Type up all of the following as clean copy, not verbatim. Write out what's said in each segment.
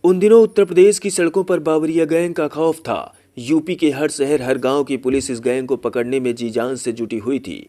उन दिनों उत्तर प्रदेश की सड़कों पर बावरिया गैंग का खौफ था। यूपी के हर शहर हर गांव की पुलिस इस गैंग को पकड़ने में जी जान से जुटी हुई थी।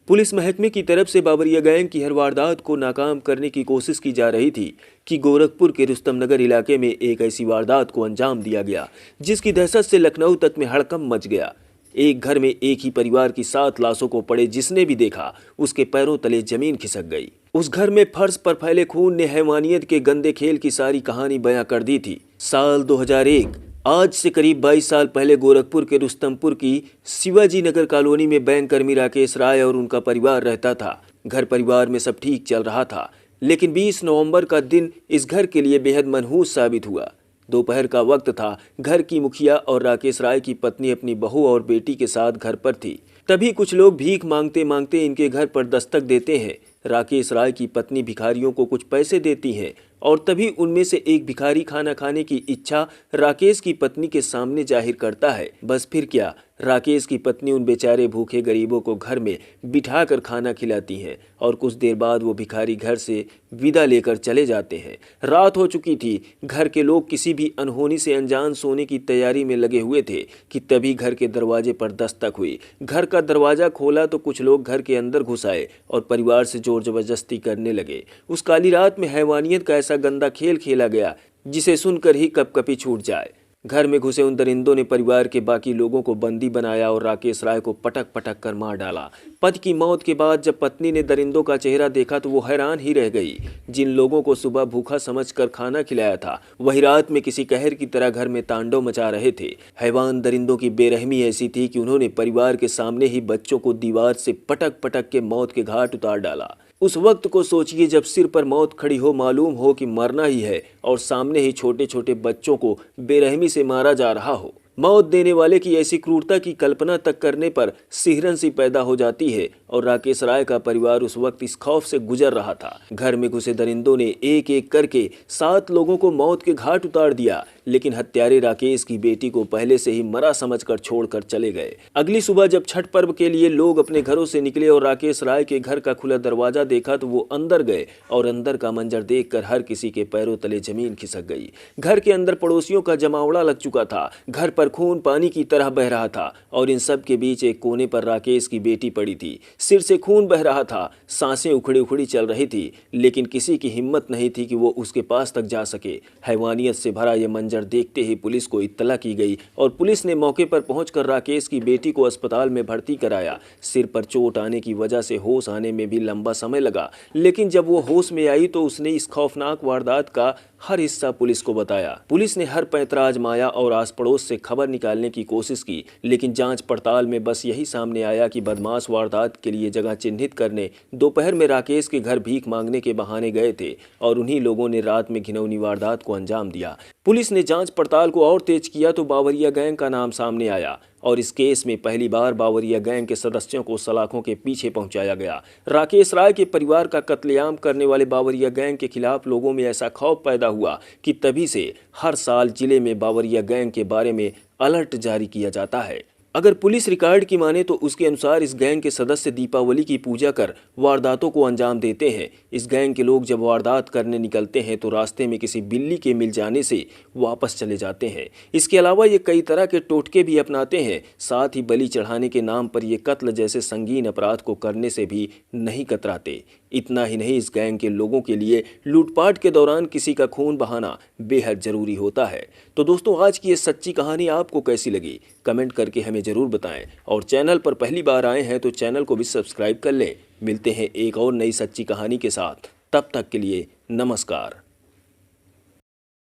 पुलिस महकमे की तरफ से बावरिया गैंग की हर वारदात को नाकाम करने की कोशिश की जा रही थी कि गोरखपुर के रुस्तम नगर इलाके में एक ऐसी वारदात को अंजाम दिया गया जिसकी दहशत से लखनऊ तक में हड़कंप मच गया। एक घर में एक ही परिवार की 7 लाशों को पड़े जिसने भी देखा उसके पैरों तले जमीन खिसक गई। उस घर में फर्श पर फैले खून ने हैवानियत के गंदे खेल की सारी कहानी बयां कर दी थी। साल 2001, आज से करीब 22 साल पहले गोरखपुर के रुस्तमपुर की शिवाजी नगर कॉलोनी में बैंक कर्मी राकेश राय और उनका परिवार रहता था। घर परिवार में सब ठीक चल रहा था, लेकिन 20 नवंबर का दिन इस घर के लिए बेहद मनहूस साबित हुआ। दोपहर का वक्त था। घर की मुखिया और राकेश राय की पत्नी अपनी बहू और बेटी के साथ घर पर थी। तभी कुछ लोग भीख मांगते मांगते इनके घर पर दस्तक देते हैं। राकेश राय की पत्नी भिखारियों को कुछ पैसे देती हैं और तभी उनमें से एक भिखारी खाना खाने की इच्छा राकेश की पत्नी के सामने जाहिर करता है। बस फिर क्या, राकेश की पत्नी उन बेचारे भूखे गरीबों को घर में बिठाकर खाना खिलाती हैं और कुछ देर बाद वो भिखारी घर से विदा लेकर चले जाते हैं। रात हो चुकी थी। घर के लोग किसी भी अनहोनी से अनजान सोने की तैयारी में लगे हुए थे कि तभी घर के दरवाजे पर दस्तक हुई। घर का दरवाजा खोला तो कुछ लोग घर के अंदर घुस आए और परिवार से जोर जबरदस्ती करने लगे। उस काली रात में हैवानियत का ऐसा गंदा खेल खेला गया जिसे सुनकर ही कपकपी छूट जाए। घर में घुसे उन दरिंदों ने परिवार के बाकी लोगों को बंदी बनाया और राकेश राय को पटक पटक कर मार डाला। पति की मौत के बाद जब पत्नी ने दरिंदों का चेहरा देखा तो वो हैरान ही रह गई। जिन लोगों को सुबह भूखा समझकर खाना खिलाया था वही रात में किसी कहर की तरह घर में तांडव मचा रहे थे। हैवान दरिंदों की बेरहमी ऐसी थी कि उन्होंने परिवार के सामने ही बच्चों को दीवार से पटक पटक के मौत के घाट उतार डाला। उस वक्त को सोचिए जब सिर पर मौत खड़ी हो, मालूम हो कि मरना ही है और सामने ही छोटे छोटे बच्चों को बेरहमी से मारा जा रहा हो। मौत देने वाले की ऐसी क्रूरता की कल्पना तक करने पर सिहरन सी पैदा हो जाती है और राकेश राय का परिवार उस वक्त इस खौफ से गुजर रहा था। घर में घुसे दरिंदों ने एक एक करके 7 लोगों को मौत के घाट उतार दिया, लेकिन हत्यारे राकेश की बेटी को पहले से ही मरा समझकर छोड़कर चले गए। अगली सुबह जब छठ पर्व के लिए लोग अपने घरों से निकले और राकेश राय के घर का खुला दरवाजा देखा तो वो अंदर गए और अंदर का मंजर देखकर हर किसी के पैरों तले जमीन खिसक गई। घर के अंदर पड़ोसियों का जमावड़ा लग चुका था। घर पर खून पानी की तरह बह रहा था और इन सब के बीच एक कोने पर राकेश की बेटी पड़ी थी। सिर से खून बह रहा था, सांसें उखड़ी उखड़ी चल रही थी, लेकिन किसी की हिम्मत नहीं थी कि वो उसके पास तक जा सके। हैवानियत से भरा यह मंजर देखते ही पुलिस को इत्तला की गई और पुलिस ने मौके पर पहुंचकर राकेश की बेटी को अस्पताल में भर्ती कराया। सिर पर चोट आने की वजह से होश आने में भी लंबा समय लगा, लेकिन जब वो होश में आई तो उसने इस खौफनाक वारदात का हर हिस्सा पुलिस को बताया। पुलिस ने हर पैंतरा आजमाया और आस पड़ोस से खबर निकालने की कोशिश की, लेकिन जांच पड़ताल में बस यही सामने आया कि बदमाश वारदात के लिए जगह चिन्हित करने दोपहर में राकेश के घर भीख मांगने के बहाने गए थे और उन्हीं लोगों ने रात में घिनौनी वारदात को अंजाम दिया। पुलिस ने जांच पड़ताल को और तेज किया तो बावरिया गैंग का नाम सामने आया और इस केस में पहली बार बावरिया गैंग के सदस्यों को सलाखों के पीछे पहुंचाया गया। राकेश राय के परिवार का कत्लेआम करने वाले बावरिया गैंग के खिलाफ लोगों में ऐसा खौफ पैदा हुआ कि तभी से हर साल जिले में बावरिया गैंग के बारे में अलर्ट जारी किया जाता है। अगर पुलिस रिकॉर्ड की माने तो उसके अनुसार इस गैंग के सदस्य दीपावली की पूजा कर वारदातों को अंजाम देते हैं। इस गैंग के लोग जब वारदात करने निकलते हैं तो रास्ते में किसी बिल्ली के मिल जाने से वापस चले जाते हैं। इसके अलावा ये कई तरह के टोटके भी अपनाते हैं। साथ ही बलि चढ़ाने के नाम पर ये कत्ल जैसे संगीन अपराध को करने से भी नहीं कतराते। इतना ही नहीं, इस गैंग के लोगों के लिए लूटपाट के दौरान किसी का खून बहाना बेहद जरूरी होता है। तो दोस्तों, आज की ये सच्ची कहानी आपको कैसी लगी कमेंट करके हमें जरूर बताएं और चैनल पर पहली बार आए हैं तो चैनल को भी सब्सक्राइब कर लें। मिलते हैं एक और नई सच्ची कहानी के साथ, तब तक के लिए नमस्कार।